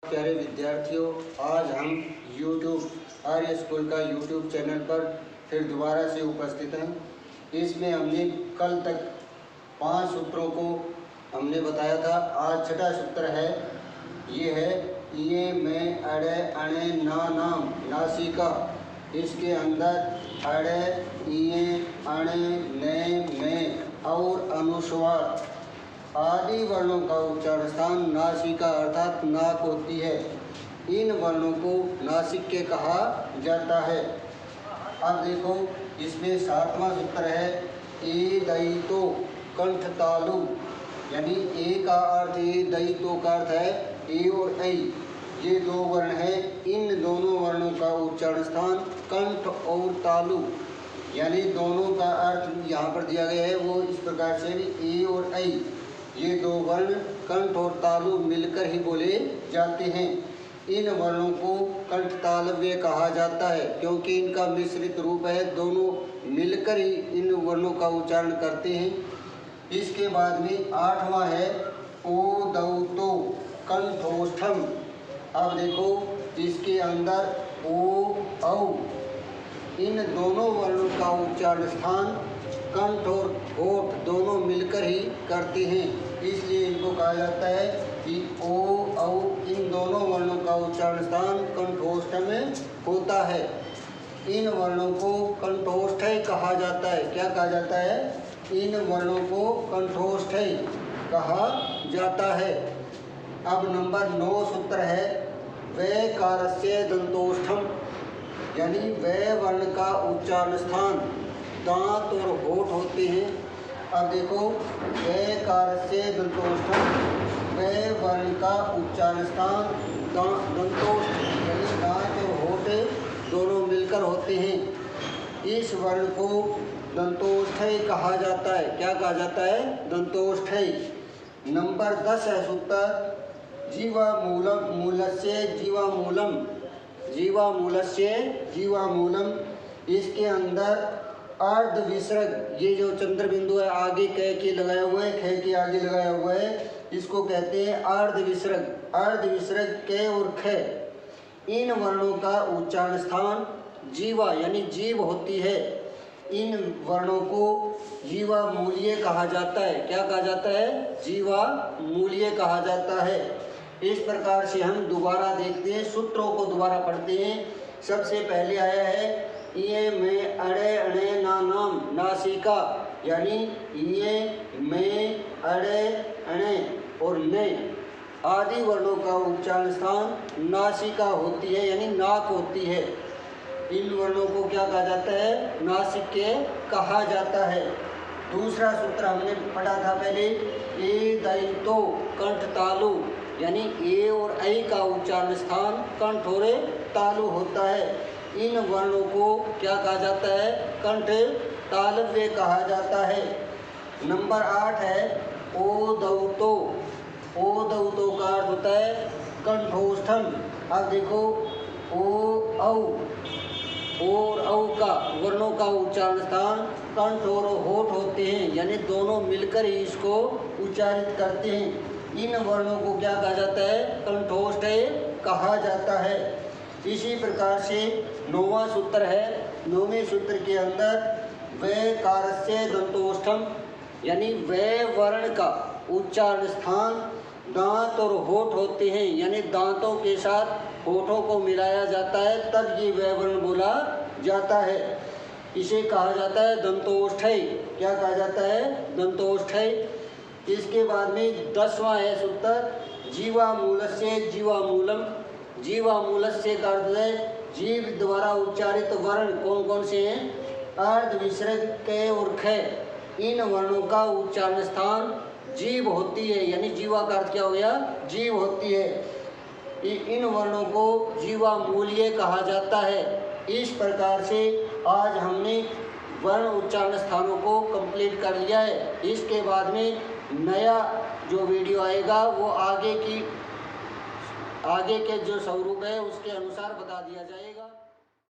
प्यारे विद्यार्थियों, आज हम YouTube आर्य स्कूल का YouTube चैनल पर फिर दोबारा से उपस्थित हैं। इसमें हमने कल तक 5 सूत्रों को हमने बताया था। आज छठा सूत्र है, ये है ये में अड़े अणे ना नाम नासिका। इसके अंदर अड़े इए अणे ने में और अनुस्वार आदि वर्णों का उच्चारण स्थान नासिका अर्थात नाक होती है। इन वर्णों को नासिक्य कहा जाता है। अब देखो, इसमें 7वां सूत्र है ए दयितो कंठ तालु, यानी ए का अर्थ ए, दयितो का अर्थ है ए और ऐ। ये 2 वर्ण हैं। इन दोनों वर्णों का उच्चारण स्थान कंठ और तालु, यानी दोनों का अर्थ यहाँ पर दिया गया है वो इस प्रकार से ए और ऐ। ये 2 वर्ण कंठ और तालु मिलकर ही बोले जाते हैं। इन वर्णों को कंठ तालव्य कहा जाता है क्योंकि इनका मिश्रित रूप है, दोनों मिलकर ही इन वर्णों का उच्चारण करते हैं। इसके बाद में 8वां है ओ दौतो कंठोष्ठम। अब देखो, इसके अंदर ओ औ इन दोनों वर्णों का उच्चारण स्थान कंठ और होठ दोनों मिलकर ही करते हैं, इसलिए इनको कहा जाता है कि ओ औ इन दोनों वर्णों का उच्चारण स्थान कंठोष्ठ में होता है। इन वर्णों को कंठोष्ठ कहा जाता है। क्या कहा जाता है? इन वर्णों को कंठोष्ठ कहा जाता है। अब नंबर 9 सूत्र है वैकारस्य दंतोष्ठम, यानी वै वर्ण का उच्चारण स्थान दांत और होठ होते हैं। अब देखो, वैकारस्य दंतोष्ठम, वै वर्ण का उच्चारण स्थान दंतोष्ठ यानी दांत और होठ दोनों मिलकर होते हैं। इस वर्ण को दंतोष्ठ कहा जाता है। क्या कहा जाता है? दंतोष्ठ। नंबर 10 है सूत्र जीवामूलम मूलस्य जीवामूलम, जीवामूलस्य जीवामूलम। इसके अंदर अर्ध विसर्ग, ये जो चंद्र बिंदु है आगे क के लगाया हुआ है, ख के आगे लगाया हुआ है, इसको कहते हैं अर्ध विसर्ग। अर्ध विसर्ग क और ख, इन वर्णों का उच्चारण स्थान जीवा यानी जीव होती है। इन वर्णों को जीवा मूल्य कहा जाता है। क्या कहा जाता है? जीवा मूल्य कहा जाता है। इस प्रकार से हम दोबारा देखते हैं, सूत्रों को दोबारा पढ़ते हैं। सबसे पहले आया है ये में अड़े अणे ना नाम नासिका, यानी ये में अड़े अणे और ने आदि वर्णों का उच्चारण स्थान नासिका होती है, यानी नाक होती है। इन वर्णों को क्या कहा जाता है? नासिक्य कहा जाता है। दूसरा सूत्र हमने पढ़ा था पहले, ए दयितो कंठ तालु, यानी ए और ऐ का उच्चारण स्थान कंठ और तालु होता है। इन वर्णों को क्या कहा जाता है? कंठ तालव्य कहा जाता है। नंबर 8 है ओ दौतो। ओ दौतो का अर्थ होता है कंठोष्ठम। अब देखो, ओ औ और औ का वर्णों का उच्चारण स्थान कंठ और होठ होते हैं, यानी दोनों मिलकर ही इसको उच्चारित करते हैं। इन वर्णों को क्या कहा जाता है? कंठोष्ठ कहा जाता है। इसी प्रकार से 9वां सूत्र है। 9वें सूत्र के अंदर वैकारस्य दंतोष्ठम, यानी वै वर्ण का उच्चारण स्थान दांत और होठ होते हैं, यानी दांतों के साथ होठों को मिलाया जाता है, तब ये वै वर्ण बोला जाता है। इसे कहा जाता है दंतोष्ठ। क्या कहा जाता है? दंतोष्ठ। इसके बाद में 10वां है सूत्र जीवामूलस्य जीवामूलम। जीवामूलस्य का अर्थ है जीव द्वारा उच्चारित वर्ण कौन कौन से हैं? अर्ध विसर्ग क और ख। इन वर्णों का उच्चारण स्थान जीव होती है, यानी जीवा का अर्थ क्या हो गया? जीव होती है। इन वर्णों को जीवा मूल्य कहा जाता है। इस प्रकार से आज हमने वर्ण उच्चारण स्थानों को कंप्लीट कर लिया है। इसके बाद में नया जो वीडियो आएगा वो आगे के जो स्वरूप है उसके अनुसार बता दिया जाएगा।